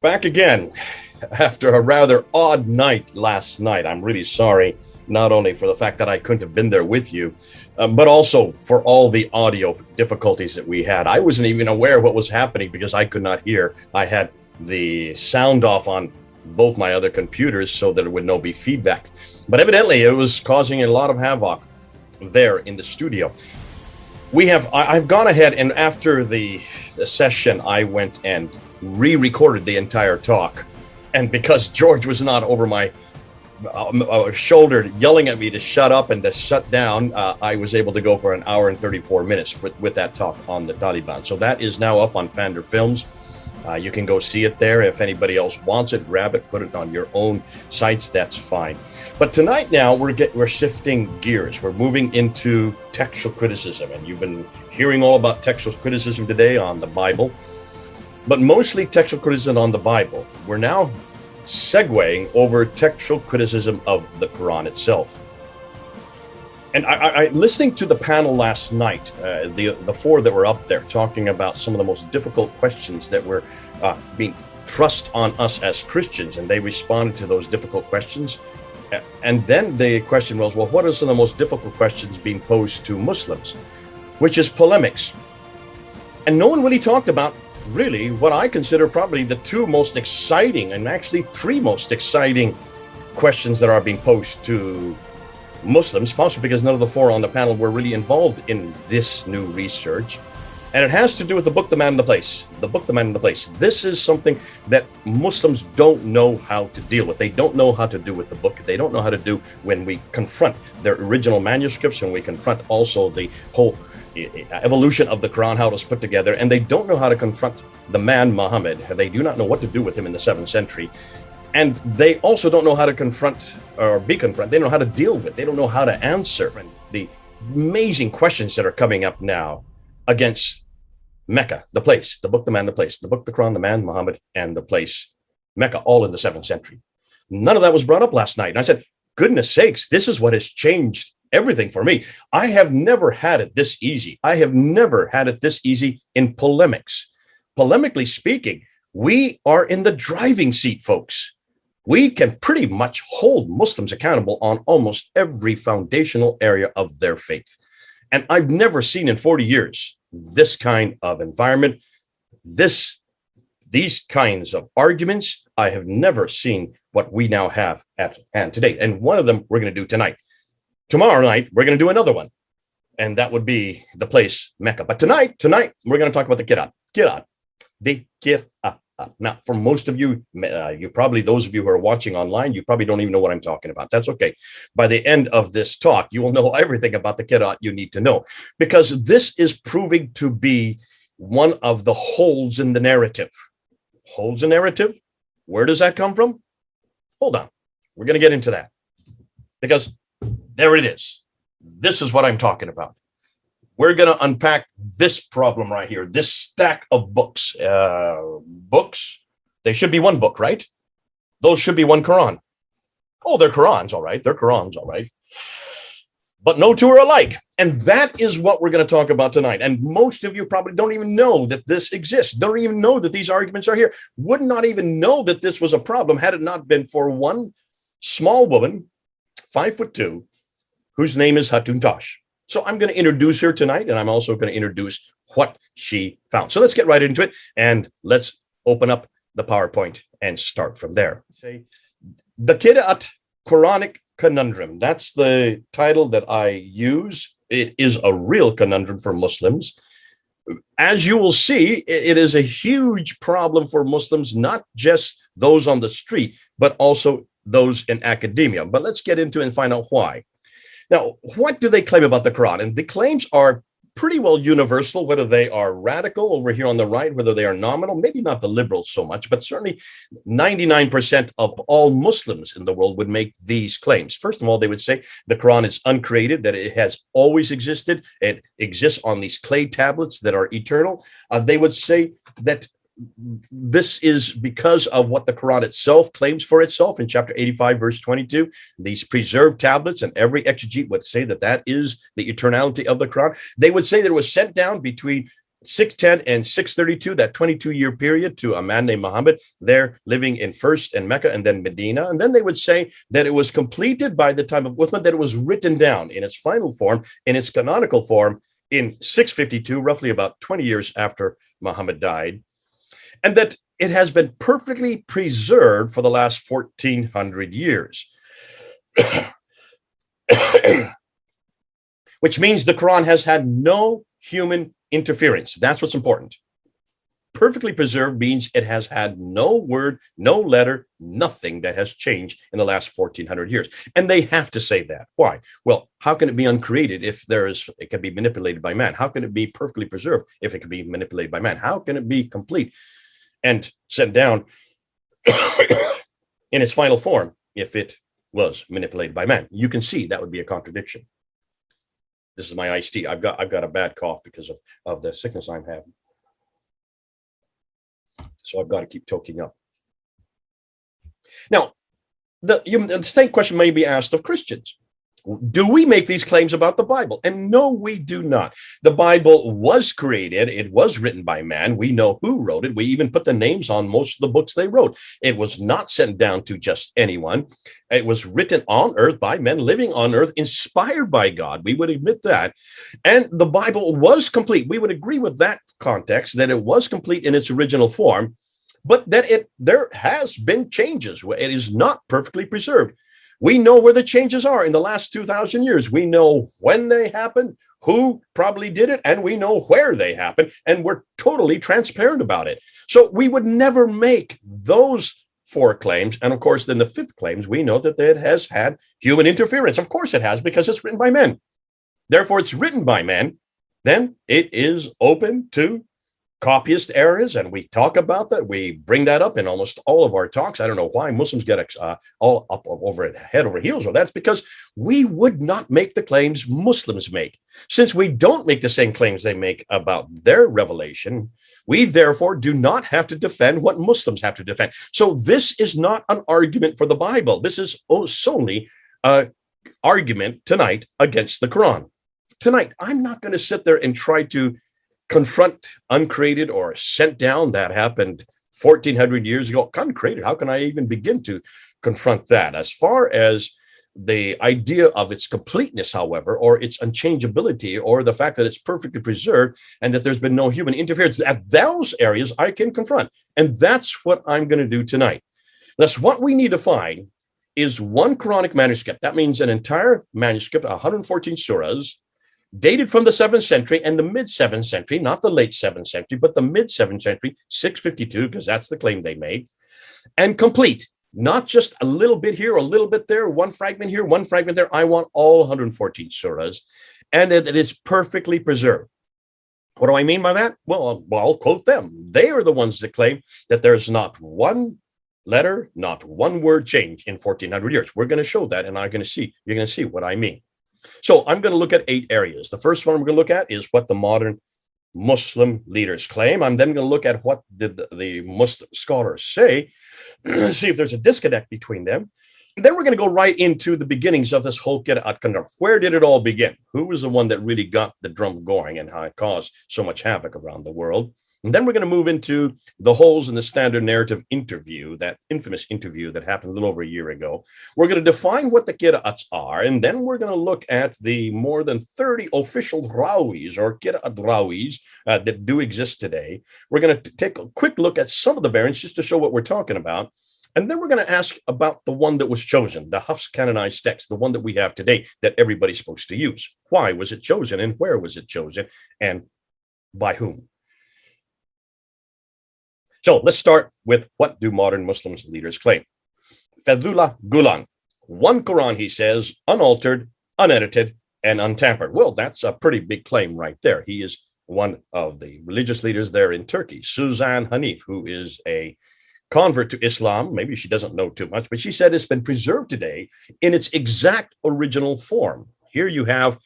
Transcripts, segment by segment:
Back again after a rather odd night last night. I'm really sorry, not only for the fact that I couldn't have been there with you, but also for all the audio difficulties that we had. I wasn't even aware what was happening because I could not hear. I had the sound off on both my other computers so that there would no be feedback. But evidently it was causing a lot of havoc there in the studio. I've gone ahead, and after the session, I went and re-recorded the entire talk. And because George was not over my shoulder yelling at me to shut up and to shut down, I was able to go for an hour and 34 minutes with that talk on the Taliban. So that is now up on Fander Films. You can go see it there. If anybody else wants it, grab it, put it on your own sites. That's fine. But tonight now we're shifting gears. We're moving into textual criticism, and you've been hearing all about textual criticism today on the Bible, but mostly textual criticism on the Bible. We're now segueing over textual criticism of the Quran itself. And I listening to the panel last night, the four that were up there talking about some of the most difficult questions that were being thrust on us as Christians, and they responded to those difficult questions. And then the question was, well, what are some of the most difficult questions being posed to Muslims, which is polemics. And no one really talked about really what I consider probably the two most exciting, and actually three most exciting questions that are being posed to Muslims, possibly because none of the four on the panel were really involved in this new research. And it has to do with the book, The Man in the Place. The book, The Man in the Place. This is something that Muslims don't know how to deal with. They don't know how to do with the book. They don't know how to do when we confront their original manuscripts, when we confront also the whole evolution of the Quran, how it was put together. And they don't know how to confront the man Muhammad. They do not know what to do with him in the 7th century. And they also don't know how to confront or be confronted. They don't know how to deal with. They don't know how to answer the amazing questions that are coming up now against Mecca, the place, the book, the man, the place, the book, the Quran, the man, Muhammad, and the place, Mecca, all in the 7th century. None of that was brought up last night. And I said, goodness sakes, this is what has changed everything for me. I have never had it this easy. I have never had it this easy in polemics. Polemically speaking, we are in the driving seat, folks. We can pretty much hold Muslims accountable on almost every foundational area of their faith. And I've never seen in 40 years this kind of environment, these kinds of arguments. I have never seen what we now have at hand today. And one of them we're going to do tonight. Tomorrow night, we're going to do another one. And that would be the place, Mecca. But tonight, we're going to talk about the Qira'at. Qira'at. The Qira'at. Now, for most of you, those of you who are watching online, you probably don't even know what I'm talking about. That's okay. By the end of this talk, you will know everything about the Qira'at you need to know, because this is proving to be one of the holes in the narrative. Holes in narrative? Where does that come from? Hold on. We're going to get into that, because there it is. This is what I'm talking about. We're going to unpack this problem right here, this stack of books. Books, they should be one book, right? Those should be one Quran. Oh, they're Qurans, all right. They're Qurans, all right. But no two are alike. And that is what we're going to talk about tonight. And most of you probably don't even know that this exists, don't even know that these arguments are here, would not even know that this was a problem had it not been for one small woman, 5'2", whose name is Hatun. So I'm going to introduce her tonight, and I'm also going to introduce what she found. So let's get right into it, and let's open up the PowerPoint and start from there. Say, the Qira'at Quranic Conundrum. That's the title that I use. It is a real conundrum for Muslims. As you will see, it is a huge problem for Muslims, not just those on the street, but also those in academia. But let's get into it and find out why. Now, what do they claim about the Quran? And the claims are pretty well universal, whether they are radical over here on the right, whether they are nominal, maybe not the liberals so much, but certainly 99% of all Muslims in the world would make these claims. First of all, they would say the Quran is uncreated, that it has always existed. It exists on these clay tablets that are eternal. They would say that this is because of what the Quran itself claims for itself in chapter 85, verse 22. These preserved tablets, and every exegete would say that that is the eternality of the Quran. They would say that it was sent down between 610 and 632, that 22-year period, to a man named Muhammad, there living in first in Mecca and then Medina. And then they would say that it was completed by the time of Uthman, that it was written down in its final form, in its canonical form, in 652, roughly about 20 years after Muhammad died, and that it has been perfectly preserved for the last 1,400 years. Which means the Quran has had no human interference. That's what's important. Perfectly preserved means it has had no word, no letter, nothing that has changed in the last 1,400 years. And they have to say that. Why? Well, how can it be uncreated if it can be manipulated by man? How can it be perfectly preserved if it can be manipulated by man? How can it be complete and sent down in its final form if it was manipulated by man? You can see that would be a contradiction. This is my iced tea. I've got a bad cough because of the sickness I'm having. So I've got to keep toking up. Now, the same question may be asked of Christians. Do we make these claims about the Bible? And no, we do not. The Bible was created. It was written by man. We know who wrote it. We even put the names on most of the books they wrote. It was not sent down to just anyone. It was written on earth by men living on earth, inspired by God. We would admit that. And the Bible was complete. We would agree with that context, that it was complete in its original form, but that there has been changes. It is not perfectly preserved. We know where the changes are in the last 2,000 years. We know when they happened, who probably did it, and we know where they happened, and we're totally transparent about it. So we would never make those 4 claims. And of course, then the 5th claims, we know that it has had human interference. Of course it has, because it's written by men. Therefore, it's written by men. Then it is open to copyist errors, and we talk about that. We bring that up in almost all of our talks. I don't know why Muslims get all up over head over heels, or that's because we would not make the claims Muslims make. Since we don't make the same claims they make about their revelation, we therefore do not have to defend what Muslims have to defend. So this is not an argument for the Bible. This is solely an argument tonight against the Quran. Tonight, I'm not going to sit there and try to confront uncreated or sent down. That happened 1,400 years ago. Uncreated, how can I even begin to confront that? As far as the idea of its completeness, however, or its unchangeability, or the fact that it's perfectly preserved and that there's been no human interference, at those areas I can confront. And that's what I'm going to do tonight. Thus, what we need to find is one Quranic manuscript. That means an entire manuscript, 114 surahs, dated from the 7th century and the mid-7th century, not the late 7th century, but the mid-7th century, 652, because that's the claim they made, and complete, not just a little bit here, a little bit there, one fragment here, one fragment there. I want all 114 surahs, and it is perfectly preserved. What do I mean by that? Well, I'll quote them. They are the ones that claim that there's not one letter, not one word change in 1,400 years. We're going to show that, and you're going to see what I mean. So I'm going to look at 8 areas. The first one we're going to look at is what the modern Muslim leaders claim. I'm then going to look at what did the Muslim scholars say, see if there's a disconnect between them. And then we're going to go right into the beginnings of this whole Qira'at conundrum. Where did it all begin? Who was the one that really got the drum going and how it caused so much havoc around the world? And then we're going to move into the holes in the standard narrative interview, that infamous interview that happened a little over a year ago. We're going to define what the Qira'ats are, and then we're going to look at the more than 30 official rawis or Qira'at rawis that do exist today. We're going to take a quick look at some of the variants just to show what we're talking about. And then we're going to ask about the one that was chosen, the Hafs canonized text, the one that we have today that everybody's supposed to use. Why was it chosen, and where was it chosen, and by whom? So let's start with what do modern Muslim leaders claim. Fethullah Gulen, one Quran, he says, unaltered, unedited, and untampered. Well, that's a pretty big claim right there. He is one of the religious leaders there in Turkey. Suzan Hanif, who is a convert to Islam, maybe she doesn't know too much, but she said it's been preserved today in its exact original form. Here you have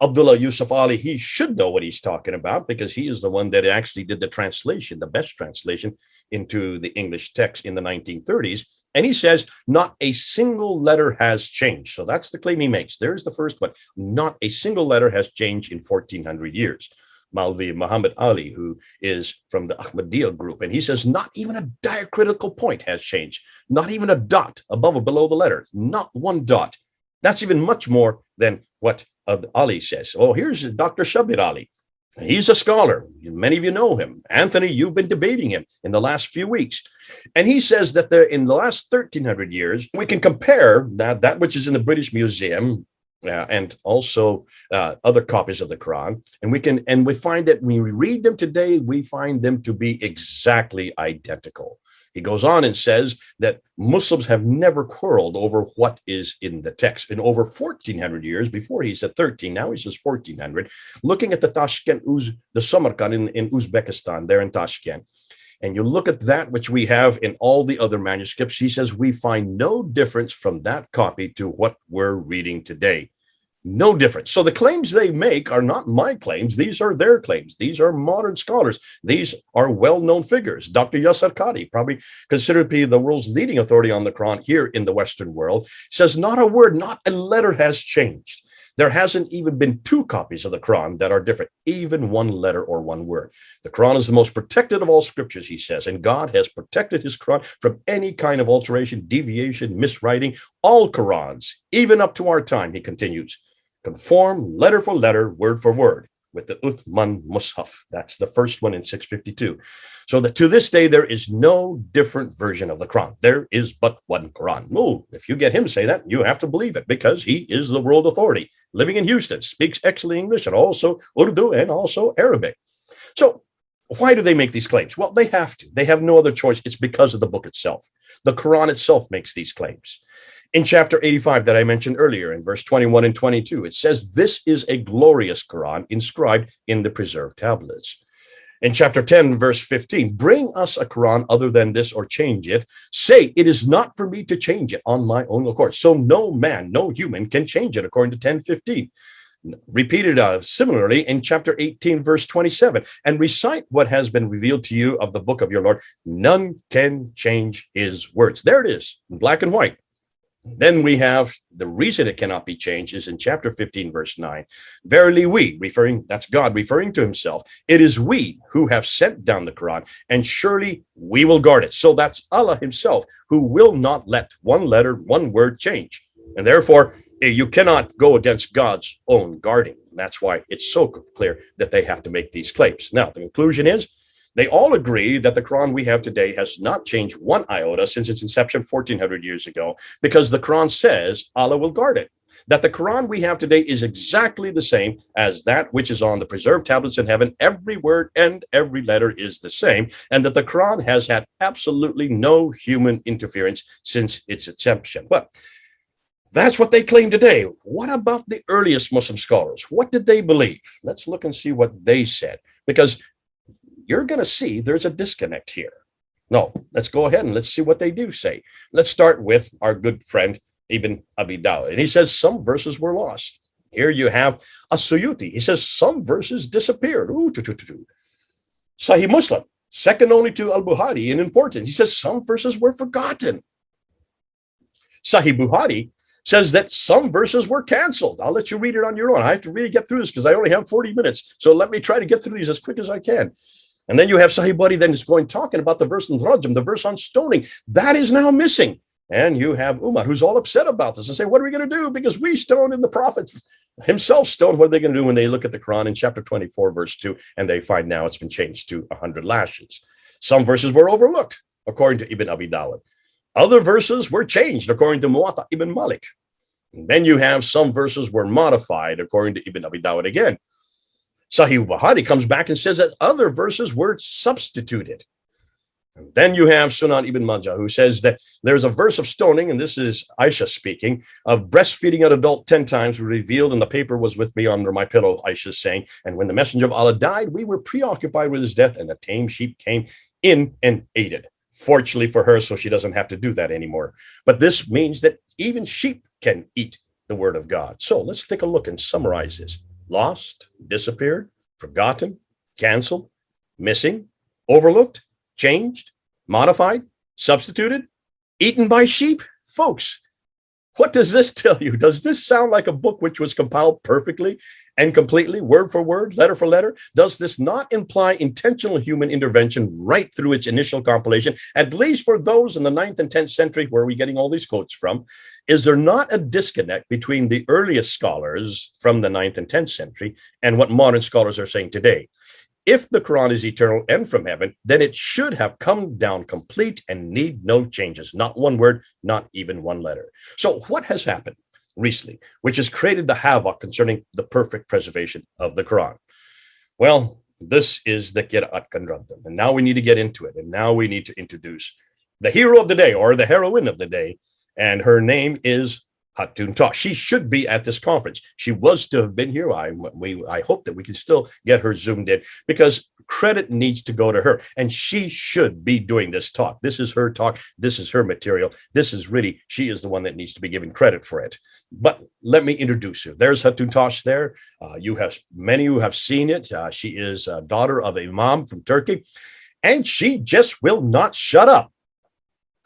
Abdullah Yusuf Ali. He should know what he's talking about because he is the one that actually did the translation, the best translation into the English text in the 1930s. And he says not a single letter has changed. So that's the claim he makes. There's the first one. Not a single letter has changed in 1,400 years. Malvi Muhammad Ali, who is from the Ahmadiyya group. And he says not even a diacritical point has changed, not even a dot above or below the letter, not one dot. That's even much more than what Ali says. Oh, here's Dr. Shabir Ali. He's a scholar. Many of you know him. Anthony, you've been debating him in the last few weeks. And he says that in the last 1,300 years, we can compare that which is in the British Museum and also other copies of the Quran. And we find that when we read them today, we find them to be exactly identical. He goes on and says that Muslims have never quarreled over what is in the text. In over 1,400 years, before he said 13, now he says 1,400, looking at the Tashkent, the Samarkand in Uzbekistan, there in Tashkent, and you look at that which we have in all the other manuscripts, he says we find no difference from that copy to what we're reading today. No difference. So the claims they make are not my claims. These are their claims. These are modern scholars. These are well-known figures. Dr. Yasser Qadi, probably considered to be the world's leading authority on the Quran here in the Western world, says not a word, not a letter has changed. There hasn't even been two copies of the Quran that are different, even one letter or one word. The Quran is the most protected of all scriptures, he says, and God has protected his Quran from any kind of alteration, deviation, miswriting. All Qurans, even up to our time, he continues, conform letter for letter, word for word, with the Uthman Mus'haf. That's the first one in 652. So that to this day, there is no different version of the Quran. There is but one Quran. Oh, if you get him to say that, you have to believe it, because he is the world authority, living in Houston, speaks excellent English and also Urdu and also Arabic. So why do they make these claims? Well, they have to. They have no other choice. It's because of the book itself. The Quran itself makes these claims. In chapter 85 that I mentioned earlier, in verse 21 and 22, it says, this is a glorious Quran inscribed in the preserved tablets. In chapter 10, verse 15, bring us a Quran other than this or change it. Say, it is not for me to change it on my own accord. So no man, no human can change it, according to 10:15. Repeated similarly in chapter 18, verse 27, and recite what has been revealed to you of the book of your Lord. None can change his words. There it is, in black and white. Then we have the reason it cannot be changed is in chapter 15, verse 9. Verily we, that's God referring to himself, it is we who have sent down the Quran, and surely we will guard it. So that's Allah himself who will not let one letter, one word change. And therefore, you cannot go against God's own guarding. That's why it's so clear that they have to make these claims. Now, the conclusion is, they all agree that the Quran we have today has not changed one iota since its inception 1,400 years ago, because the Quran says Allah will guard it. That the Quran we have today is exactly the same as that which is on the preserved tablets in heaven. Every word and every letter is the same, and that the Quran has had absolutely no human interference since its inception. But that's what they claim today. What about the earliest Muslim scholars? What did they believe? Let's look and see what they said, because you're going to see there's a disconnect here. No, let's go ahead and let's see what they do say. Let's start with our good friend, Ibn Abi Dawud. And he says some verses were lost. Here you have As-Suyuti. He says some verses disappeared. Sahih Muslim, second only to Al-Bukhari in importance. He says some verses were forgotten. Sahih Bukhari says that some verses were canceled. I'll let you read it on your own. I have to really get through this because I only have 40 minutes. So let me try to get through these as quick as I can. And then you have Sahih Bukhari then is going talking about the verse on Rajam, the verse on stoning. That is now missing. And you have Umar, who's all upset about this and say, what are we going to do? Because we stoned and the prophet himself stoned. What are they going to do when they look at the Quran in chapter 24, verse 2, and they find now it's been changed to 100 lashes. Some verses were overlooked, according to Ibn Abi Dawud. Other verses were changed, according to Muwatta ibn Malik. And then you have some verses were modified, according to Ibn Abi Dawud again. Sahih Bukhari comes back and says that other verses were substituted. And then you have Sunan ibn Majah, who says that there's a verse of stoning, and this is Aisha speaking, of breastfeeding an adult 10 times were revealed, and the paper was with me under my pillow, Aisha is saying. And when the messenger of Allah died, we were preoccupied with his death, and the tame sheep came in and ate it. Fortunately for her, so she doesn't have to do that anymore. But this means that even sheep can eat the word of God. So let's take a look and summarize this. Lost, disappeared, forgotten, canceled, missing, overlooked, changed, modified, substituted, eaten by sheep. Folks, what does this tell you? Does this sound like a book which was compiled perfectly and completely, word for word, letter for letter? Does this not imply intentional human intervention right through its initial compilation, at least for those in the 9th and 10th century, where are we getting all these quotes from? Is there not a disconnect between the earliest scholars from the 9th and 10th century and what modern scholars are saying today? If the Quran is eternal and from heaven, then it should have come down complete and need no changes, not one word, not even one letter. So what has happened recently, which has created the havoc concerning the perfect preservation of the Quran? Well, this is the Qira'at conundrum, and now we need to get into it, and now we need to introduce the hero of the day, or the heroine of the day, and her name is Hatun. She should be at this conference. She was to have been here. I hope that we can still get her zoomed in, because credit needs to go to her, and she should be doing this talk. This is her talk. This is her material. This is really, she is the one that needs to be given credit for it. But let me introduce her. There's Hatun there. You have many who have seen it. She is a daughter of an imam from Turkey, and she just will not shut up.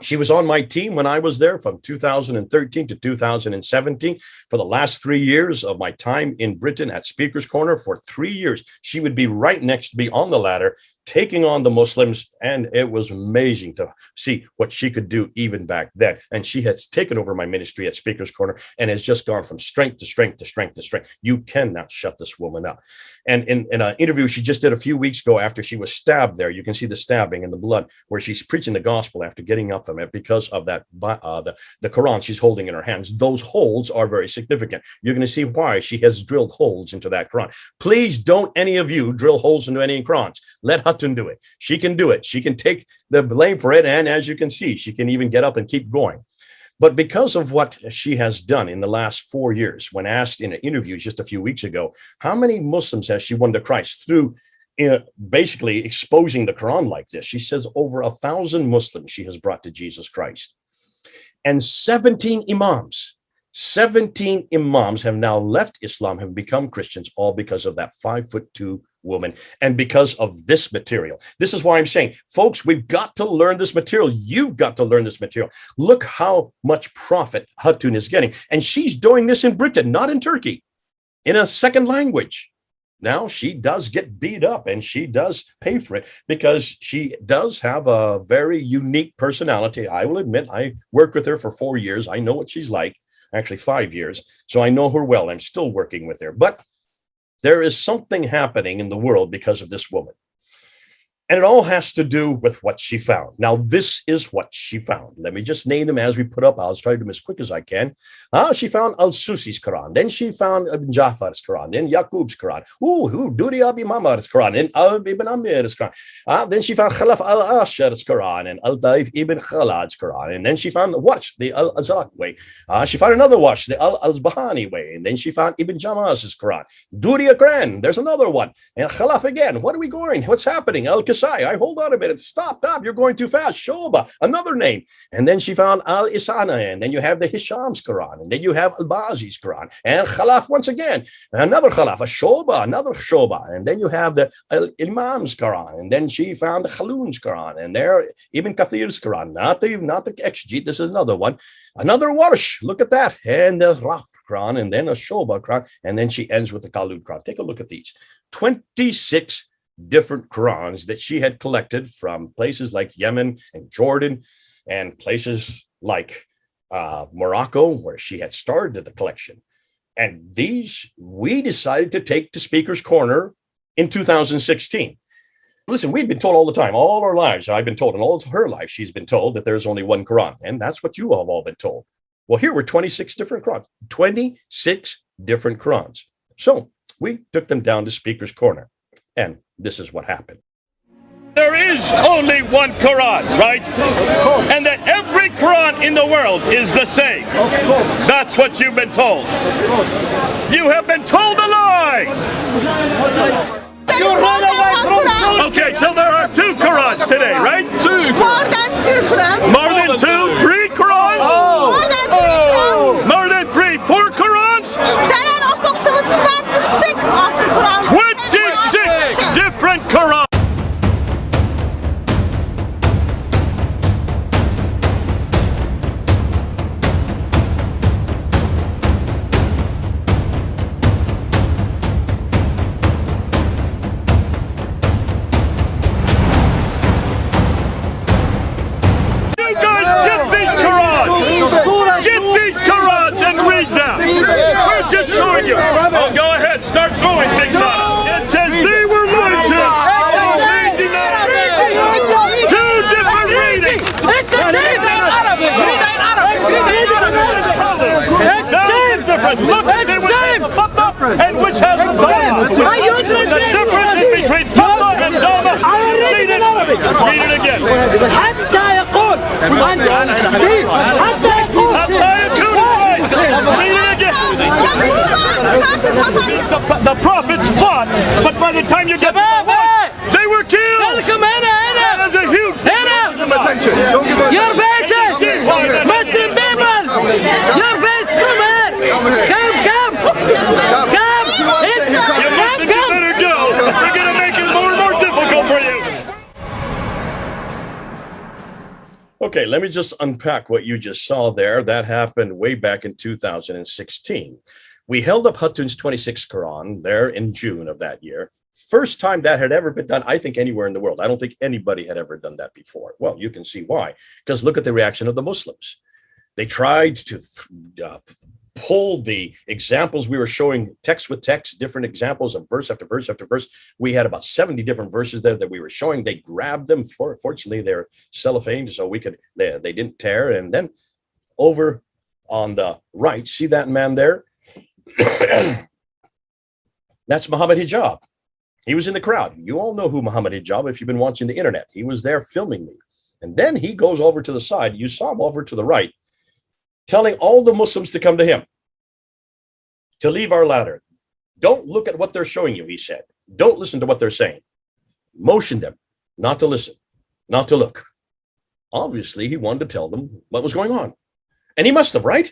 She was on my team when I was there from 2013 to 2017. For the last 3 years of my time in Britain at Speaker's Corner, for 3 years, she would be right next to me on the ladder, taking on the Muslims. And it was amazing to see what she could do even back then. And she has taken over my ministry at Speaker's Corner and has just gone from strength to strength to strength to strength. You cannot shut this woman up. And in an interview she just did a few weeks ago after she was stabbed there, you can see the stabbing and the blood, where she's preaching the gospel after getting up from it because of that the Quran she's holding in her hands. Those holes are very significant. You're going to see why she has drilled holes into that Quran. Please don't any of you drill holes into any Qurans. Let Hatun do it. She can do it. She can take the blame for it. And as you can see, she can even get up and keep going. But because of what she has done in the last 4 years, when asked in an interview just a few weeks ago, how many Muslims has she won to Christ through basically exposing the Quran like this? She says over 1,000 Muslims she has brought to Jesus Christ. And 17 imams have now left Islam, have become Christians, all because of that 5'2" woman and because of this material. This is why I'm saying, folks, we've got to learn this material. You've got to learn this material. Look how much profit Hatun is getting. And she's doing this in Britain, not in Turkey, in a second language. Now, she does get beat up and she does pay for it because she does have a very unique personality. I will admit, I worked with her for 4 years. I know what she's like, actually 5 years. So I know her well. I'm still working with her. But there is something happening in the world because of this woman. And it all has to do with what she found. Now, this is what she found. Let me just name them as we put up. I'll try to do them as quick as I can. She found Al-Susi's Quran. Then she found Ibn Ja'far's Quran. Then Yaqub's Quran. Duri Abi Mamar's Quran. Then Ibn Amir's Quran. Then she found Khalaf al-Ashar's Quran and Al-Daif Ibn Khalad's Quran. And then she found Watch, the Al-Azraq way. She found another Watch, the Al-Bahani way. And then she found Ibn Jamaz's Quran. Duri Quran. There's another one. And Khalaf again. What are we going? What's happening? I hold on a minute. Stop. You're going too fast. Shoba, another name. And then she found Al-Isana. And then you have the Hisham's Quran. And then you have Al-Bazi's Quran. And Khalaf once again. Another Khalaf, a Shoba, another Shoba. And then you have the Imam's Quran. And then she found the Khalun's Quran. And there, Ibn Kathir's Quran. Not the Exegete. This is another one. Another Warsh. Look at that. And the Raf Quran. And then a Shoba Quran. And then she ends with the Khalud Quran. Take a look at these. 26 different Qurans that she had collected from places like Yemen and Jordan and places like Morocco, where she had started the collection. And these we decided to take to Speaker's Corner in 2016. Listen, we've been told all the time, all our lives, I've been told, and all her life, she's been told that there's only one Quran. And that's what you have all been told. Well, here were 26 different Qurans, 26 different Qurans. So we took them down to Speaker's Corner. And this is what happened. There is only one Quran, right? And that every Quran in the world is the same. That's what you've been told. You have been told a lie. You run away from truth. Okay, so there are 2 Qurans today, right? 2. More than 2 Qurans. More than 2? 3 Qurans? More than 3 Qurans. More than 3? 4 Qurans? There are approximately 26 of the Qurans. 26 different Qurans. difference. Look and see which has the Fatta and which has the Dhamma. The difference is between Fatta and Dhamma. Read it. Read it again. حتى يقول حتى يقول Read it again. The prophets fought, but by the time you get to the point, they were killed. That is a huge Attention. Don't give up. Your faces, Muslim people, your face from here. Come. You better go. We're going to make it more and more difficult for you. Okay, let me just unpack what you just saw there. That happened way back in 2016. We held up Hatun's 26th Quran there in June of that year. First time that had ever been done, I think, anywhere in the world. I don't think anybody had ever done that before. Well, you can see why. Because look at the reaction of the Muslims. They tried to pull the examples we were showing, text with text, different examples of verse after verse after verse. We had about 70 different verses there that we were showing. They grabbed them. Fortunately, they're cellophane, so they didn't tear. And then over on the right, see that man there? That's Muhammad Hijab. He was in the crowd. You all know who Muhammad Hijab if you've been watching the internet. He was there filming me. And then he goes over to the side. You saw him over to the right, telling all the Muslims to come to him, to leave our ladder. Don't look at what they're showing you, he said. Don't listen to what they're saying. Motion them not to listen, not to look. Obviously, he wanted to tell them what was going on. And he must have, right?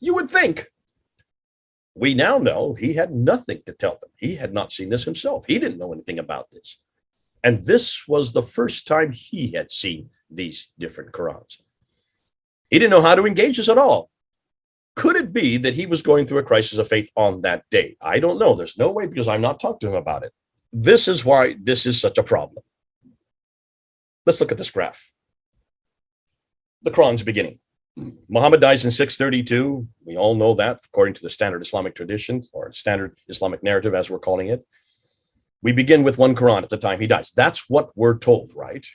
You would think. We now know he had nothing to tell them. He had not seen this himself. He didn't know anything about this. And this was the first time he had seen these different Qurans. He didn't know how to engage us at all. Could it be that he was going through a crisis of faith on that day? I don't know. There's no way, because I've not talked to him about it. This is why this is such a problem. Let's look at this graph. The Quran's beginning. Muhammad dies in 632. We all know that, according to the standard Islamic tradition, or standard Islamic narrative, as we're calling it. We begin with one Quran at the time he dies. That's what we're told, right?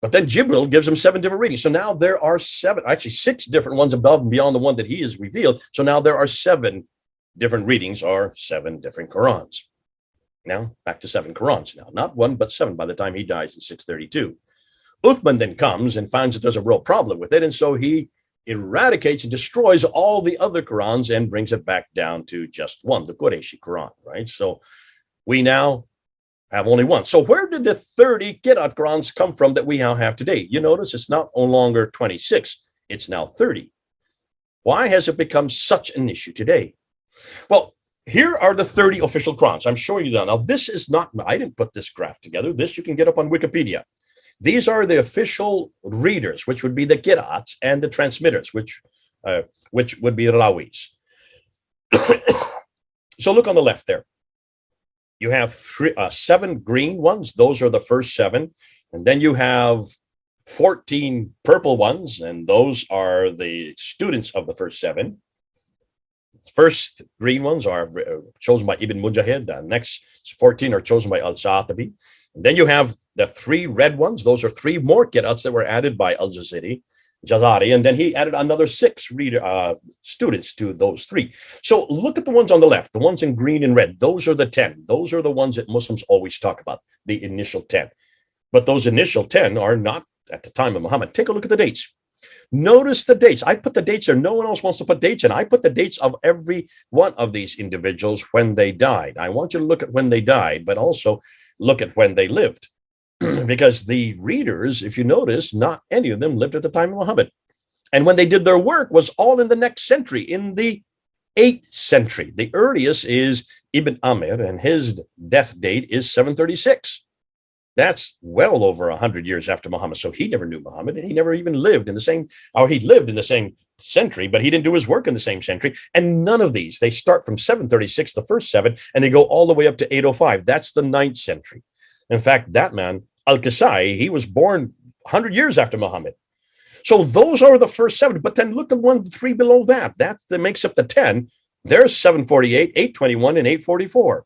But then Jibril gives him 7 different readings. So now there are 7, actually 6 different ones above and beyond the one that he has revealed. So now there are 7 different readings, or 7 different Qurans. Now, back to 7 Qurans now. Not 1, but 7 by the time he dies in 632. Uthman then comes and finds that there's a real problem with it. And so he eradicates and destroys all the other Qurans and brings it back down to just 1, the Qurayshi Quran, right? So we now have only 1. So where did the 30 Qira'at Qurans come from that we now have today? You notice it's not no longer 26, it's now 30. Why has it become such an issue today? Well, here are the 30 official Qurans. I'm showing you that. Now, this is not, I didn't put this graph together. This you can get up on Wikipedia. These are the official readers, which would be the Qira'ats, and the transmitters, which would be Rawis. So look on the left there. You have 7 green ones. Those are the first 7. And then you have 14 purple ones, and those are the students of the first 7. First green ones are chosen by Ibn Mujahid. The next 14 are chosen by Al-Shatibi. And then you have the 3 red ones. Those are 3 more Qira'ats that were added by Jazari. And then he added another 6 students to those 3. So look at the ones on the left, the ones in green and red. Those are the 10. Those are the ones that Muslims always talk about, the initial 10. But those initial 10 are not at the time of Muhammad. Take a look at the dates. Notice the dates. I put the dates there. No one else wants to put dates in. I put the dates of every one of these individuals when they died. I want you to look at when they died, but also look at when they lived. Because the readers, if you notice, not any of them lived at the time of Muhammad. And when they did their work was all in the next century, in the 8th century. The earliest is Ibn Amir, and his death date is 736. That's well over 100 years after Muhammad. So he never knew Muhammad, and he never even lived in the same, or he lived in the same century, but he didn't do his work in the same century. And none of these, they start from 736, the first 7, and they go all the way up to 805. That's the 9th century. In fact, that man, Al-Qasai, he was born 100 years after Muhammad. So those are the first 7. But then look at 3 below that. That makes up the 10. There's 748, 821, and 844.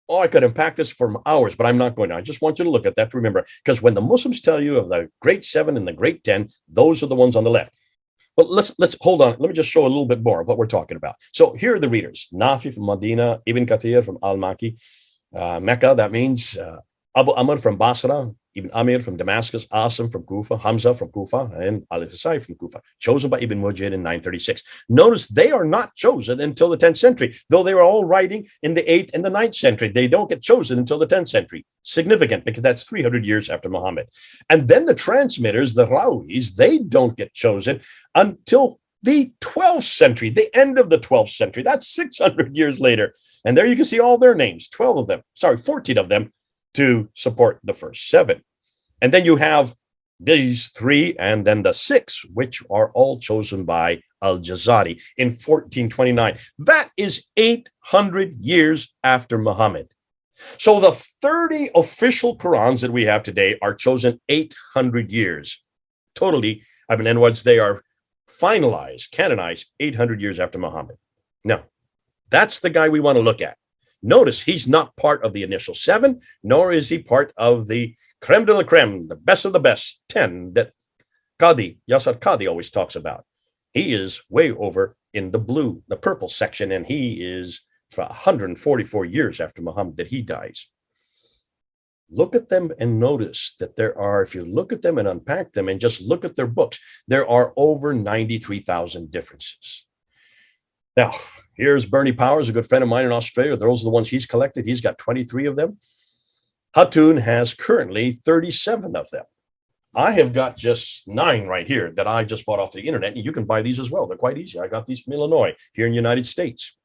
Oh, I could unpack this for hours, but I'm not going to. I just want you to look at that to remember, because when the Muslims tell you of the great 7 and the great 10, those are the ones on the left. But let's hold on. Let me just show a little bit more of what we're talking about. So here are the readers: Nafi from Medina, Ibn Kathir from Al-Maki, Mecca. That means Abu Amr from Basra, Ibn Amir from Damascus, Asim from Kufa, Hamza from Kufa, and Al-Hisai from Kufa, chosen by Ibn Mujahid in 936. Notice they are not chosen until the 10th century, though they were all writing in the 8th and the 9th century. They don't get chosen until the 10th century. Significant, because that's 300 years after Muhammad. And then the transmitters, the Rawis, they don't get chosen until the 12th century, the end of the 12th century. That's 600 years later. And there you can see all their names, 14 of them, to support the first 7. And then you have these 3 and then the 6, which are all chosen by Al-Jazari in 1429. That is 800 years after Muhammad. So the 30 official Qur'ans that we have today are chosen 800 years. Totally, in other words, they are finalized, canonized 800 years after Muhammad. Now, that's the guy we want to look at. Notice he's not part of the initial 7, nor is he part of the creme de la creme, the best of the best 10 that Yasar Qadi always talks about. He is way over in the blue, the purple section, and he is for 144 years after Muhammad that he dies. Look at them and notice that there are, if you look at them and unpack them and just look at their books, there are over 93,000 differences. Now, here's Bernie Powers, a good friend of mine in Australia. Those are the ones he's collected. He's got 23 of them. Hatun has currently 37 of them. I have got just 9 right here that I just bought off the internet, and you can buy these as well. They're quite easy. I got these from Illinois here in the United States.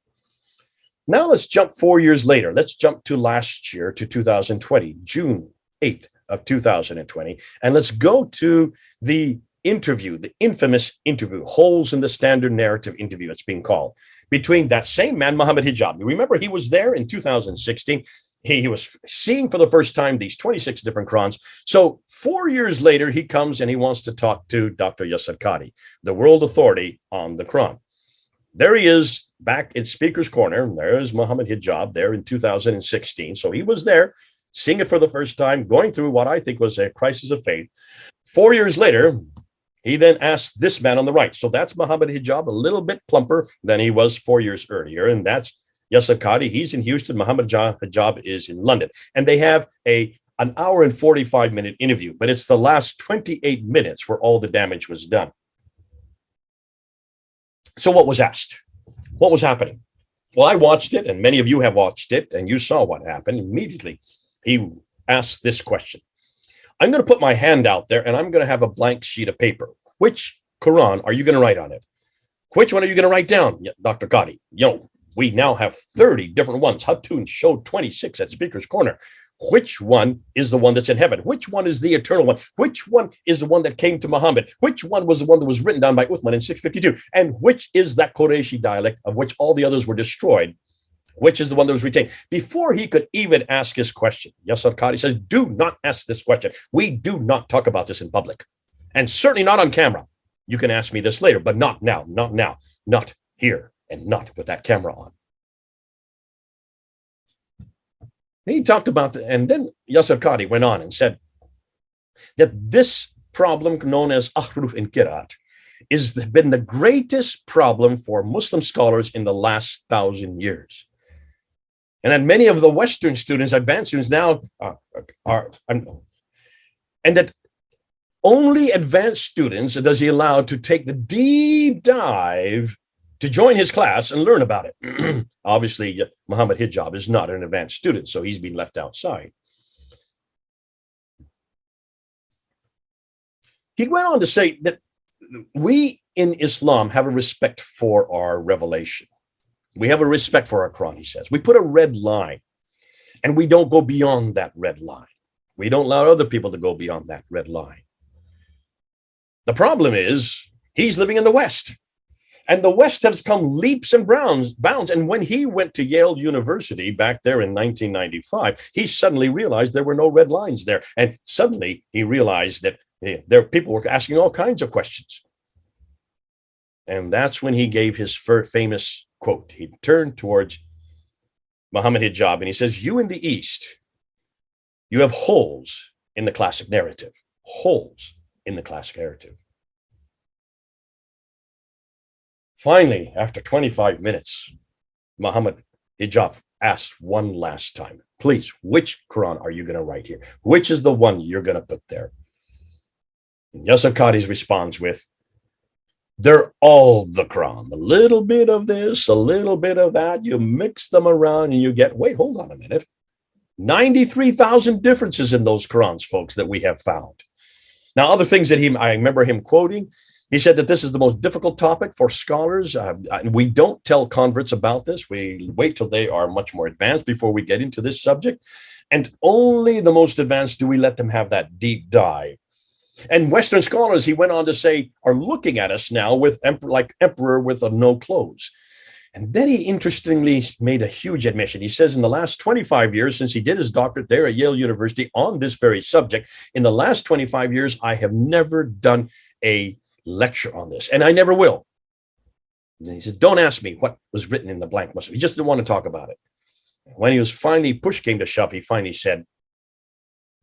Now let's jump 4 years later. Let's jump to last year, to 2020, June 8th of 2020. And let's go to the interview, the infamous interview, Holes in the Standard Narrative interview, it's being called, between that same man, Muhammad Hijab. Remember, he was there in 2016. He was seeing for the first time these 26 different Qurans. So 4 years later, he comes and he wants to talk to Dr. Yasar Qadi, the world authority on the Quran. There he is back in Speaker's Corner. There's Muhammad Hijab there in 2016. So he was there, seeing it for the first time, going through what I think was a crisis of faith. 4 years later, he then asked this man on the right. So that's Muhammad Hijab, a little bit plumper than he was 4 years earlier. And that's Yasar Qadi. He's in Houston. Muhammad Hijab is in London. And they have an hour and 45-minute interview, but it's the last 28 minutes where all the damage was done. So what was asked? What was happening? Well, I watched it, and many of you have watched it, and you saw what happened. Immediately, he asked this question. I'm going to put my hand out there, and I'm going to have a blank sheet of paper. Which Quran are you going to write on it? Which one are you going to write down, Dr. Qadi? We now have 30 different ones. Hatun showed 26 at Speaker's Corner. Which one is the one that's in heaven? Which one is the eternal one? Which one is the one that came to Muhammad? Which one was the one that was written down by Uthman in 652? And which is that Qurayshi dialect of which all the others were destroyed? Which is the one that was retained? Before he could even ask his question, Yasar Qadi says, do not ask this question. We do not talk about this in public. And certainly not on camera. You can ask me this later, but not now, not here, and not with that camera on. He talked about, and then Yasar Qadi went on and said that this problem known as ahruf in Qira'at has been the greatest problem for Muslim scholars in the last 1,000 years. And then many of the Western students, advanced students now and that only advanced students does he allow to take the deep dive to join his class and learn about it. Obviously, Muhammad Hijab is not an advanced student, so he's been left outside. He went on to say that we in Islam have a respect for our revelation. We have a respect for our Quran, he says. We put a red line, and we don't go beyond that red line. We don't allow other people to go beyond that red line. The problem is he's living in the West. And the West has come leaps and bounds. And when he went to Yale University back there in 1995, he suddenly realized there were no red lines there. And suddenly he realized that people were asking all kinds of questions. And that's when he gave his famous quote. He turned towards Muhammad Hijab and he says, you in the East, you have holes in the classic narrative. Holes in the classic narrative. Finally, after 25 minutes, Muhammad Hijab asked one last time, please, which Quran are you going to write here? Which is the one you're going to put there? And Yusuf Qadi's responds with, they're all the Quran. A little bit of this, a little bit of that. You mix them around and you get, wait, hold on a minute. 93,000 differences in those Qurans, folks, that we have found. Now, other things that I remember him quoting, he said that this is the most difficult topic for scholars. We don't tell converts about this. We wait till they are much more advanced before we get into this subject. And only the most advanced do we let them have that deep dive. And Western scholars, he went on to say, are looking at us now with like emperor with no clothes. And then he interestingly made a huge admission. He says in the last 25 years, since he did his doctorate there at Yale University on this very subject, in the last 25 years, I have never done a lecture on this, and I never will. And he said, don't ask me what was written in the blank Muslim. He just didn't want to talk about it. When he was finally, push came to shove, he finally said,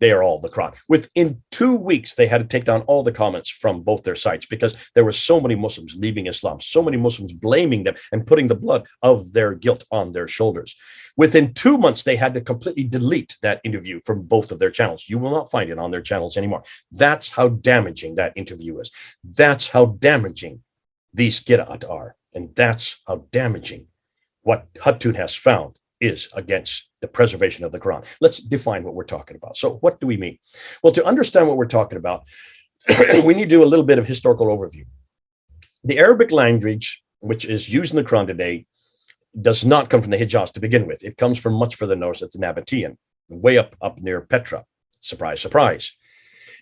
they are all the Quran. Within 2 weeks, they had to take down all the comments from both their sites because there were so many Muslims leaving Islam, so many Muslims blaming them and putting the blood of their guilt on their shoulders. Within 2 months, they had to completely delete that interview from both of their channels. You will not find it on their channels anymore. That's how damaging that interview is. That's how damaging these Qira'at are. And that's how damaging what Hatun has found is against the preservation of the Quran. Let's define what we're talking about. So what do we mean? Well, to understand what we're talking about, we need to do a little bit of historical overview. The Arabic language, which is used in the Quran today, does not come from the Hijaz to begin with. It comes from much further north. It's the Nabatean, way up near Petra. Surprise, surprise.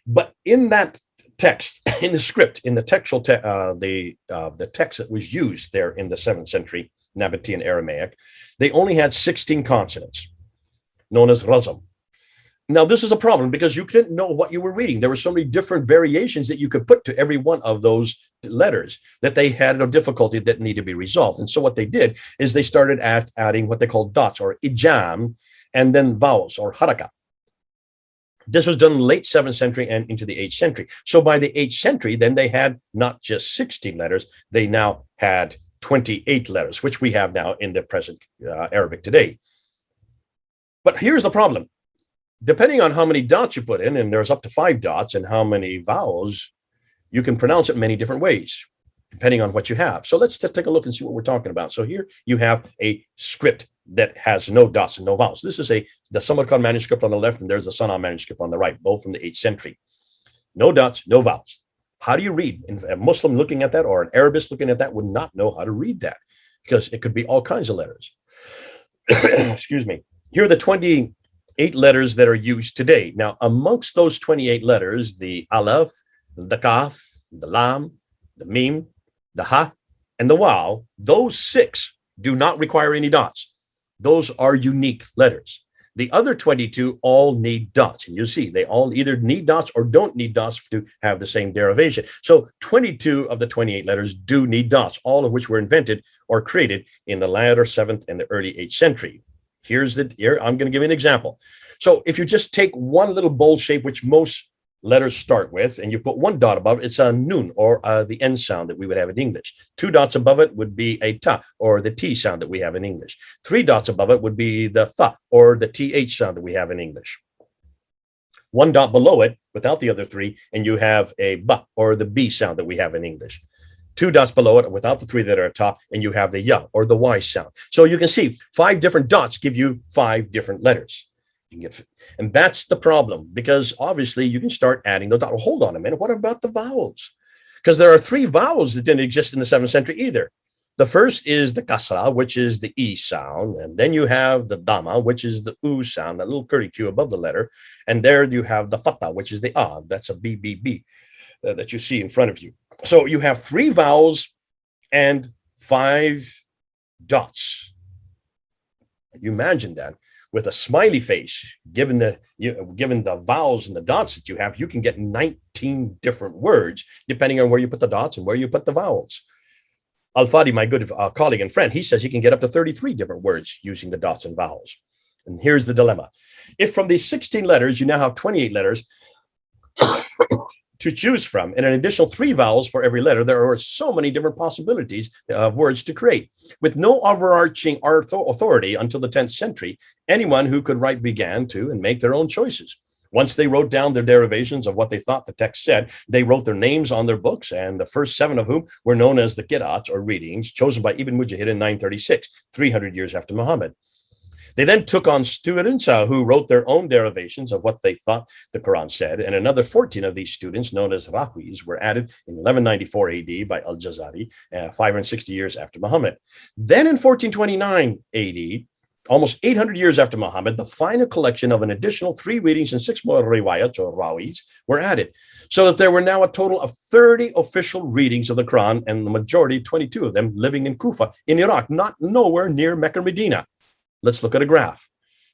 But in that text, in the script, in the textual, the text that was used there in the 7th century Nabatean Aramaic, they only had 16 consonants, known as razam. Now, this is a problem because you couldn't know what you were reading. There were so many different variations that you could put to every one of those letters that they had a difficulty that needed to be resolved. And so what they did is they started adding what they called dots or ijam, and then vowels or haraka. This was done in the late 7th century and into the 8th century. So by the 8th century, then they had not just 16 letters, they now had 28 letters, which we have now in the present Arabic today. But here's the problem. Depending on how many dots you put in, and there's up to 5 dots, and how many vowels, you can pronounce it many different ways, depending on what you have. So let's just take a look and see what we're talking about. So here you have a script that has no dots and no vowels. This is the Samarkand manuscript on the left, and there's the Sana'a manuscript on the right, both from the 8th century. No dots, no vowels. How do you read? A Muslim looking at that or an Arabist looking at that would not know how to read that because it could be all kinds of letters. Excuse me. Here are the 28 letters that are used today. Now, amongst those 28 letters, the Aleph, the Kaf, the Lam, the Mim, the Ha, and the Waw, those 6 do not require any dots. Those are unique letters. The other 22 all need dots. And you see, they all either need dots or don't need dots to have the same derivation. So 22 of the 28 letters do need dots, all of which were invented or created in the latter 7th and the early 8th century. Here, I'm going to give you an example. So if you just take one little bold shape, which most letters start with, and you put 1 dot above it, it's a nun or the N sound that we would have in English. 2 dots above it would be a ta or the T sound that we have in English. 3 dots above it would be the tha or the TH sound that we have in English. 1 dot below it without the other 3, and you have a ba or the B sound that we have in English. 2 dots below it without the 3 that are at top, and you have the ya or the Y sound. So you can see 5 different dots give you 5 different letters. You can get, and that's the problem, because obviously you can start adding those dots. Hold on a minute. What about the vowels? Because there are 3 vowels that didn't exist in the 7th century either. The first is the kasra, which is the E sound. And then you have the dama, which is the U sound, that little curlicue above the letter. And there you have the fatha, which is the A. That's a BBB that you see in front of you. So you have 3 vowels and 5 dots. You imagine that. With a smiley face, given the vowels and the dots that you have, you can get 19 different words, depending on where you put the dots and where you put the vowels. Al-Fadi, my good colleague and friend, he says you can get up to 33 different words using the dots and vowels. And here's the dilemma. If from these 16 letters, you now have 28 letters, to choose from, and an additional 3 vowels for every letter. There are so many different possibilities of words to create. With no overarching authority until the 10th century, anyone who could write began to and make their own choices. Once they wrote down their derivations of what they thought the text said, they wrote their names on their books, and the first 7 of whom were known as the Qira'at, or readings, chosen by Ibn Mujahid in 936, 300 years after Muhammad. They then took on students who wrote their own derivations of what they thought the Quran said, and another 14 of these students, known as Rahwis, were added in 1194 AD by Al-Jazari, 560 years after Muhammad. Then in 1429 AD, almost 800 years after Muhammad, the final collection of an additional 3 readings and 6 more riwayat, or rawis, were added, so that there were now a total of 30 official readings of the Quran, and the majority, 22 of them, living in Kufa, in Iraq, not nowhere near Mecca or Medina. Let's look at a graph.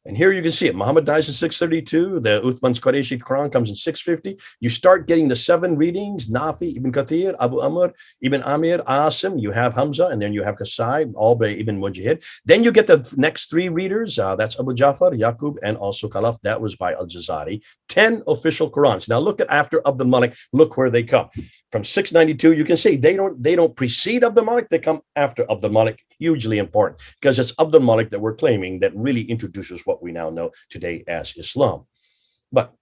And here you can see it. Muhammad dies in 632. The Uthman's Qurayshi Quran comes in 650. You start getting the 7 readings: Nafi, Ibn Kathir, Abu Amr, Ibn Amir, Asim. You have Hamza, and then you have Qasai, all by Ibn Mujahid. Then you get the next 3 readers. That's Abu Jafar, Yaqub, and also Khalaf. That was by Al-Jazari. 10 official Qurans. Now look at after Abdul Malik. Look where they come. From 692, you can see they don't precede Abdul Malik. They come after Abdul Malik. Hugely important, because it's Abdul Malik that we're claiming that really introduces what we now know today as Islam. But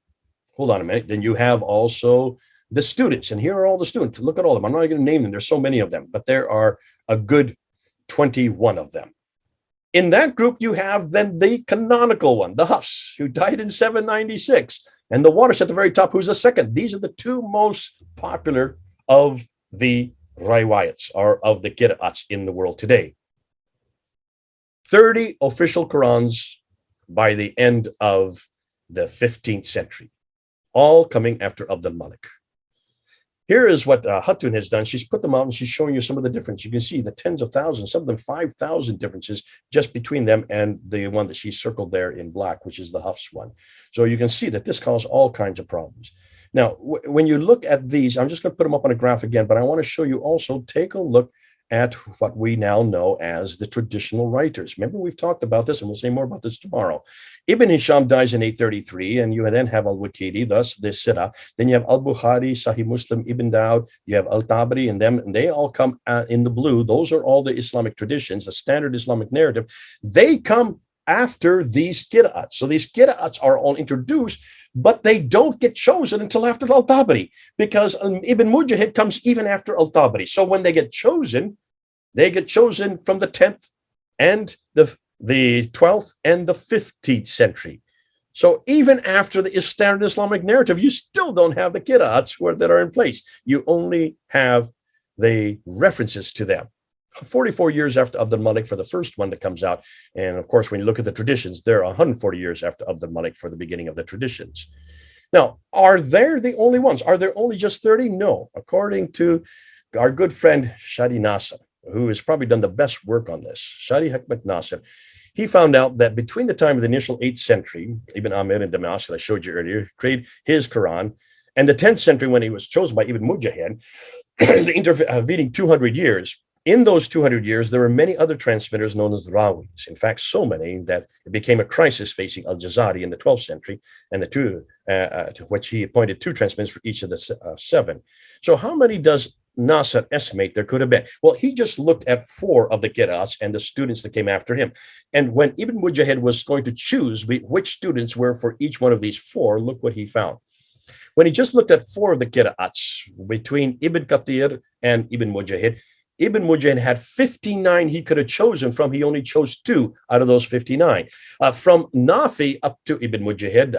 hold on a minute. Then you have also the students, and here are all the students. Look at all of them. I'm not going to name them. There's so many of them, but there are a good 21 of them. In that group, you have then the canonical one, the Hafs, who died in 796, and the Warish at the very top, who's the second. These are the 2 most popular of the riwayats, or of the Qira'ats in the world today. 30 official Qurans by the end of the 15th century, all coming after Abdul Malik. Here is what Hatun has done. She's put them out and she's showing you some of the difference. You can see the tens of thousands, some of them 5,000 differences just between them and the one that she circled there in black, which is the Hafs one. So you can see that this caused all kinds of problems. Now, when you look at these, I'm just going to put them up on a graph again, but I want to show you also, take a look at what we now know as the traditional writers. Remember, we've talked about this, and we'll say more about this tomorrow. Ibn Hisham dies in 833, and you then have Al-Waqidi, thus the Sirah. Then you have Al-Bukhari, Sahih Muslim, Ibn Dawud, you have Al-Tabari, and them, and they all come in the blue. Those are all the Islamic traditions, the standard Islamic narrative. They come after these Qira'ats. So these Qira'ats are all introduced, but they don't get chosen until after Al-Tabari, because Ibn Mujahid comes even after Al-Tabari. So when they get chosen from the 10th and the 12th and the 15th century. So even after the standard Islamic narrative, you still don't have the Qira'ats that are in place. You only have the references to them. 44 years after Abdul Malik for the first one that comes out. And of course, when you look at the traditions, they're 140 years after Abdul Malik for the beginning of the traditions. Now, are they the only ones? Are there only just 30? No. According to our good friend Shadi Nasser, who has probably done the best work on this, Shadi Hikmat Nasser, he found out that between the time of the initial 8th century, Ibn Amir and Damas that I showed you earlier, created his Quran, and the 10th century when he was chosen by Ibn Mujahid, the intervening 200 years, in those 200 years, there were many other transmitters known as the Rawis. In fact, so many that it became a crisis facing Al-Jazari in the 12th century, and the 2, to which he appointed 2 transmitters for each of the 7. So how many does Nasser estimate there could have been? Well, he just looked at 4 of the Qira'ats and the students that came after him. And when Ibn Mujahid was going to choose which students were for each one of these 4, look what he found. When he just looked at 4 of the Qira'ats between Ibn Kathir and Ibn Mujahid, Ibn Mujahid had 59 he could have chosen from. He only chose 2 out of those 59. From Nafi up to Ibn Mujahid,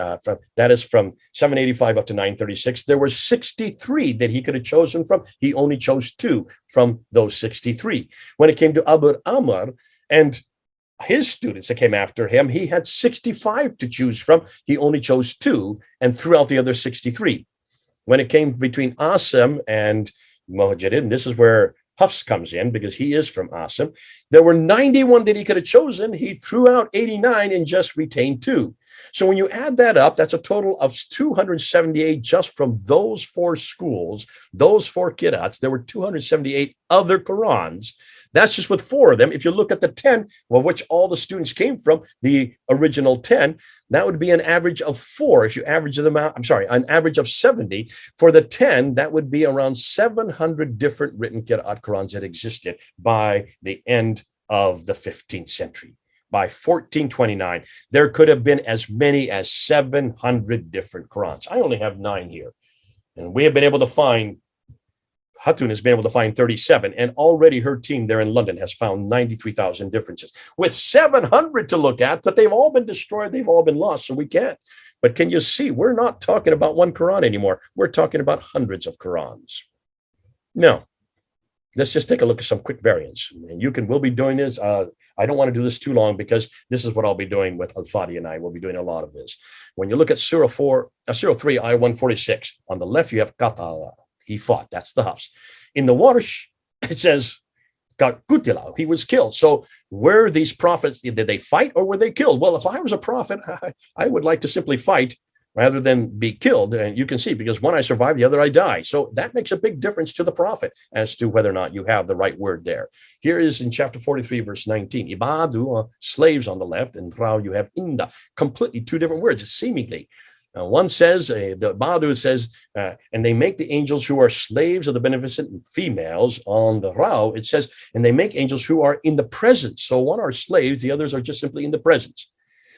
that is from 785 up to 936, there were 63 that he could have chosen from. He only chose 2 from those 63. When it came to Abu Amr and his students that came after him, he had 65 to choose from. He only chose 2 and threw out the other 63. When it came between Asim and Muhajirin, and this is where Hafs comes in because he is from Asim. There were 91 that he could have chosen. He threw out 89 and just retained 2. So when you add that up, that's a total of 278 just from those 4 schools, those 4 Qira'ats. There were 278 other Qur'ans. That's just with 4 of them. If you look at the 10, of which all the students came from, the original 10, that would be an average of 4. If you average them out, an average of 70. For the 10, that would be around 700 different written Qira'at Qur'ans that existed by the end of the 15th century. By 1429, there could have been as many as 700 different Qur'ans. I only have 9 here. And we have been able to find, Hatun has been able to find 37, and already her team there in London has found 93,000 differences. With 700 to look at, but they've all been destroyed, they've all been lost, so we can't. But can you see, we're not talking about one Quran anymore. We're talking about hundreds of Qurans. Now, let's just take a look at some quick variants. And we'll be doing this. I don't want to do this too long because this is what I'll be doing with Al-Fadi and I. We'll be doing a lot of this. When you look at Surah 3, Ayah 146, on the left you have Qatala. He fought. That's the Hafs. In the Warsh, it says Qutila. He was killed. So were these prophets, did they fight or were they killed? Well, if I was a prophet, I would like to simply fight rather than be killed. And you can see, because one I survive, the other I die. So that makes a big difference to the prophet as to whether or not you have the right word there. Here is in chapter 43, verse 19. Ibadu, slaves on the left, and Rao, you have Inda. Completely 2 different words, seemingly. One says, the Badu says, and they make the angels who are slaves of the beneficent females. On the Rao, it says, and they make angels who are in the presence. So one are slaves, the others are just simply in the presence.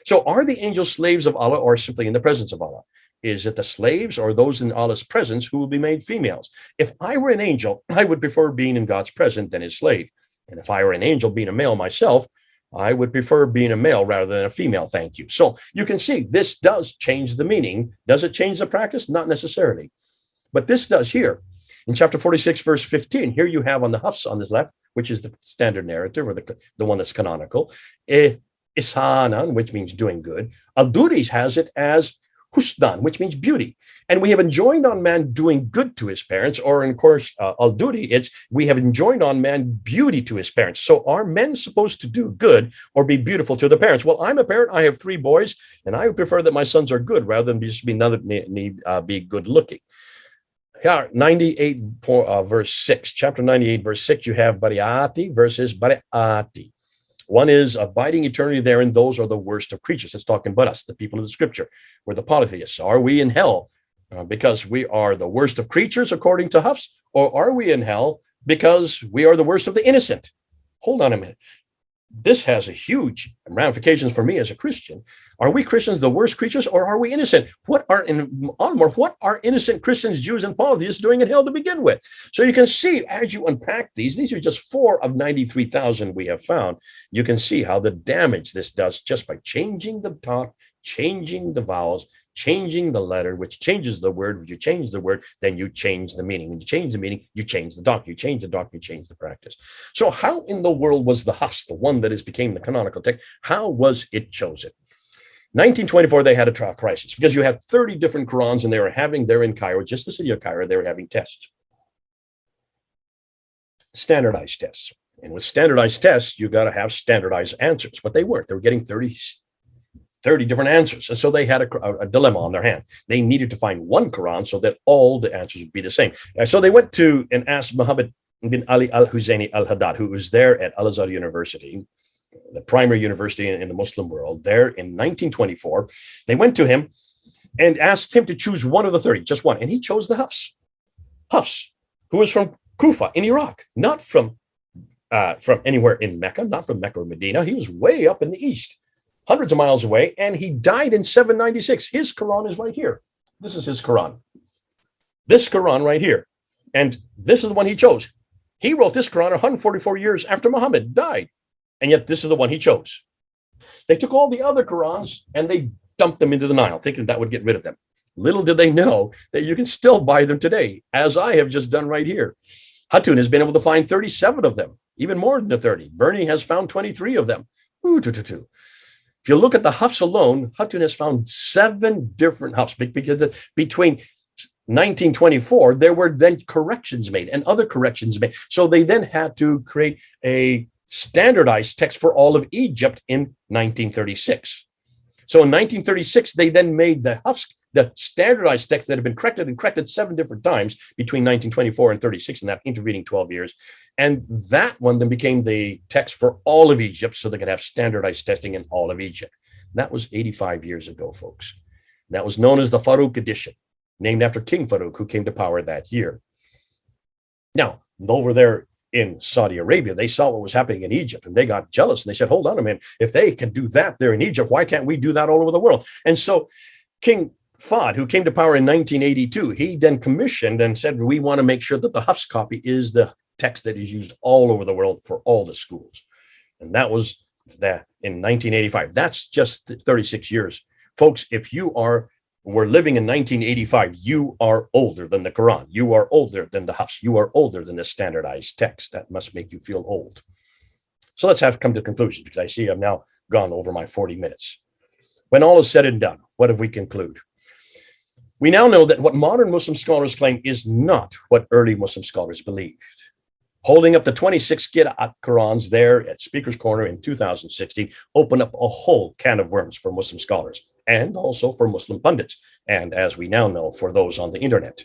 So are the angels slaves of Allah or simply in the presence of Allah? Is it the slaves or those in Allah's presence who will be made females? If I were an angel, I would prefer being in God's presence than his slave. And if I were an angel being a male myself, I would prefer being a male rather than a female, thank you. So you can see this does change the meaning. Does it change the practice? Not necessarily. But this does here. In chapter 46, verse 15, here you have on the Hafs on this left, which is the standard narrative or the one that's canonical, Ishanan, which means doing good. Al-Duris has it as Husdan, which means beauty. And we have enjoined on man doing good to his parents, or in course, Al-Duri, it's we have enjoined on man beauty to his parents. So are men supposed to do good or be beautiful to their parents? Well, I'm a parent. I have 3 boys, and I would prefer that my sons are good rather than just be good looking. Here, 98 verse 6, chapter 98, verse 6, you have Bariati versus Bariati. One is abiding eternity therein. Those are the worst of creatures. It's talking about us, the people of the scripture. We're the polytheists. Are we in hell because we are the worst of creatures, according to Hafs? Or are we in hell because we are the worst of the innocent? Hold on a minute. This has a huge ramifications for me as a Christian. Are we Christians the worst creatures, or are we innocent? What are innocent Christians, Jews, and polytheists doing in hell to begin with? So you can see, as you unpack these are just 4 of 93,000 we have found. You can see how the damage this does just by changing the talk, changing the vowels, changing the letter, which changes the word. When you change the word, then you change the meaning. When you change the meaning, you change the doctrine. You change the doctrine, you change the practice. So how in the world was the Hafs, the one that became the canonical text, how was it chosen? 1924, they had a trial crisis because you had 30 different Qurans, and they were having there in Cairo, just the city of Cairo, they were having tests. Standardized tests. And with standardized tests, you got to have standardized answers, but they weren't. They were getting 30 different answers. And so they had a dilemma on their hand. They needed to find one Quran so that all the answers would be the same. And so they went to and asked Muhammad bin Ali al-Husaini al-Haddad, who was there at Al-Azhar University, the primary university in the Muslim world, there in 1924. They went to him and asked him to choose one of the 30, just one. And he chose the Hafs. Hafs, who was from Kufa in Iraq, not from anywhere in Mecca, not from Mecca or Medina. He was way up in the east, hundreds of miles away, and he died in 796. His Quran is right here. This is his Quran. This Quran right here. And this is the one he chose. He wrote this Quran 144 years after Muhammad died. And yet this is the one he chose. They took all the other Qurans and they dumped them into the Nile, thinking that would get rid of them. Little did they know that you can still buy them today, as I have just done right here. Hatun has been able to find 37 of them, even more than the 30. Bernie has found 23 of them. If you look at the Hafs alone, Hatun has found 7 different Hafs, because between 1924, there were then corrections made and other corrections made. So they then had to create a standardized text for all of Egypt in 1936. So in 1936, they then made the standardized text that had been corrected 7 different times between 1924 and 36 in that intervening 12 years. And that one then became the text for all of Egypt so they could have standardized testing in all of Egypt. That was 85 years ago, folks. That was known as the Farouk edition, named after King Farouk, who came to power that year. Now, over there in Saudi Arabia, they saw what was happening in Egypt and they got jealous and they said, hold on a minute, if they can do that there in Egypt, why can't we do that all over the world? And so King Fahd, who came to power in 1982, he then commissioned and said, we want to make sure that the Hafs copy is the text that is used all over the world for all the schools. And that was that in 1985. That's just 36 years. Folks, if you were living in 1985, you are older than the Quran. You are older than the Hafs. You are older than the standardized text. That must make you feel old. So let's have to come to conclusions, because I see I've now gone over my 40 minutes. When all is said and done, what have we concluded? We now know that what modern Muslim scholars claim is not what early Muslim scholars believed. Holding up the 26 Qira'at Qur'ans there at Speaker's Corner in 2016 opened up a whole can of worms for Muslim scholars and also for Muslim pundits, and as we now know, for those on the internet.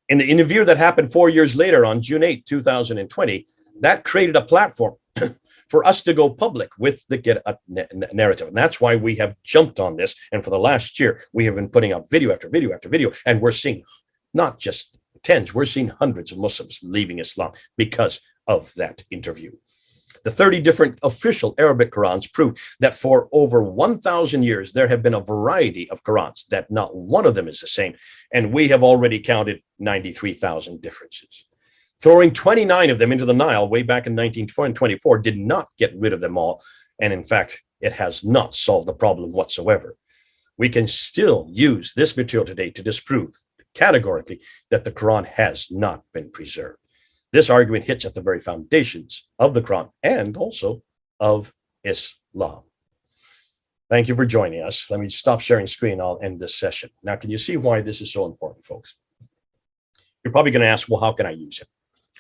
In the interview that happened 4 years later on June 8, 2020, that created a platform for us to go public with the Qira'at narrative. And that's why we have jumped on this. And for the last year, we have been putting up video after video after video, and we're seeing not just tens, we're seeing hundreds of Muslims leaving Islam because of that interview. The 30 different official Arabic Qur'ans prove that for over 1,000 years, there have been a variety of Qur'ans, that not one of them is the same. And we have already counted 93,000 differences. Throwing 29 of them into the Nile way back in 1924 did not get rid of them all. And in fact, it has not solved the problem whatsoever. We can still use this material today to disprove categorically that the Quran has not been preserved. This argument hits at the very foundations of the Quran and also of Islam. Thank you for joining us. Let me stop sharing screen. I'll end this session. Now, can you see why this is so important, folks? You're probably going to ask, well, how can I use it?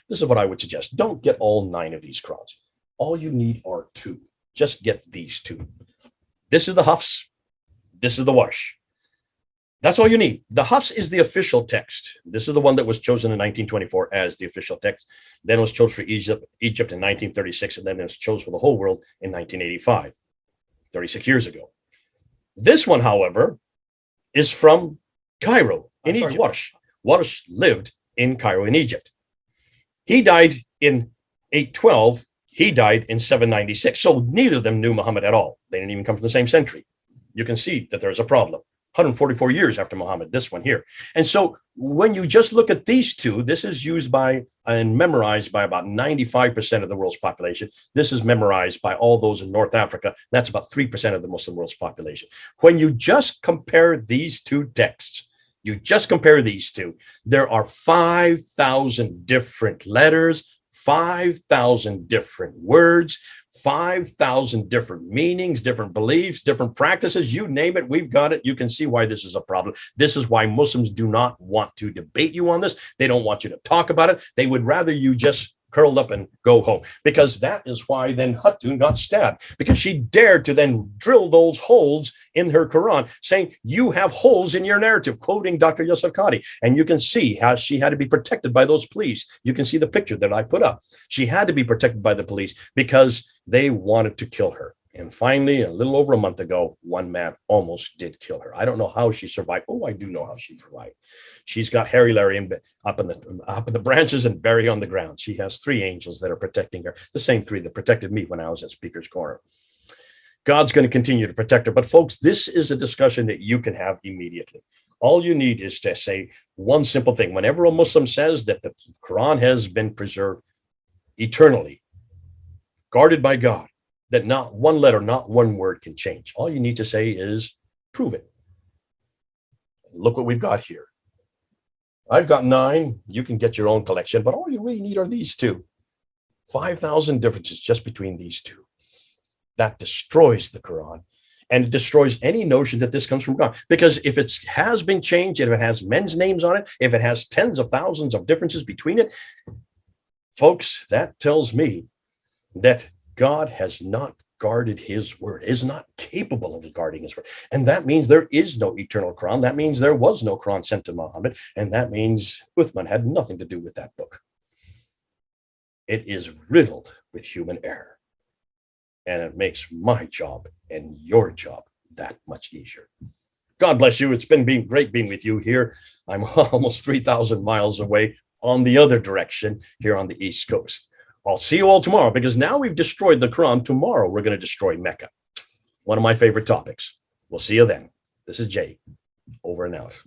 This is what I would suggest. Don't get all 9 of these Qurans. All you need are 2. Just get these 2. This is the Hafs. This is the Warsh. That's all you need. The Hafs is the official text. This is the one that was chosen in 1924 as the official text. Then it was chosen for Egypt in 1936, and then it was chosen for the whole world in 1985, 36 years ago. This one, however, is from Cairo in Egypt. Warsh. Warsh lived in Cairo in Egypt. He died in 812. He died in 796. So neither of them knew Muhammad at all. They didn't even come from the same century. You can see that there's a problem. 144 years after Muhammad, this one here. And so when you just look at these 2, this is used by and memorized by about 95% of the world's population. This is memorized by all those in North Africa. That's about 3% of the Muslim world's population. When you just compare these 2 texts, there are 5,000 different letters, 5,000 different words, 5,000 different meanings, different beliefs, different practices, you name it, we've got it. You can see why this is a problem. This is why Muslims do not want to debate you on this. They don't want you to talk about it. They would rather you just curled up and go home, because that is why then Hatun got stabbed, because she dared to then drill those holes in her Quran, saying, you have holes in your narrative, quoting Dr. Yusuf Qadi. And you can see how she had to be protected by those police. You can see the picture that I put up. She had to be protected by the police because they wanted to kill her. And finally, a little over a month ago, one man almost did kill her. I don't know how she survived. Oh, I do know how she survived. She's got Harry Larry up in the branches and Barry on the ground. She has 3 angels that are protecting her, the same 3 that protected me when I was at Speaker's Corner. God's going to continue to protect her. But folks, this is a discussion that you can have immediately. All you need is to say one simple thing. Whenever a Muslim says that the Quran has been preserved eternally, guarded by God, that not one letter, not one word can change. All you need to say is prove it. Look what we've got here. I've got 9. You can get your own collection, but all you really need are these 2. 5,000 differences just between these 2. That destroys the Quran, and it destroys any notion that this comes from God. Because if it has been changed, if it has men's names on it, if it has tens of thousands of differences between it, folks, that tells me that God has not guarded his word, is not capable of guarding his word. And that means there is no eternal Quran. That means there was no Quran sent to Muhammad. And that means Uthman had nothing to do with that book. It is riddled with human error. And it makes my job and your job that much easier. God bless you. It's been great being with you here. I'm almost 3,000 miles away on the other direction here on the East Coast. I'll see you all tomorrow, because now we've destroyed the Quran. Tomorrow, we're going to destroy Mecca. One of my favorite topics. We'll see you then. This is Jay. Over and out.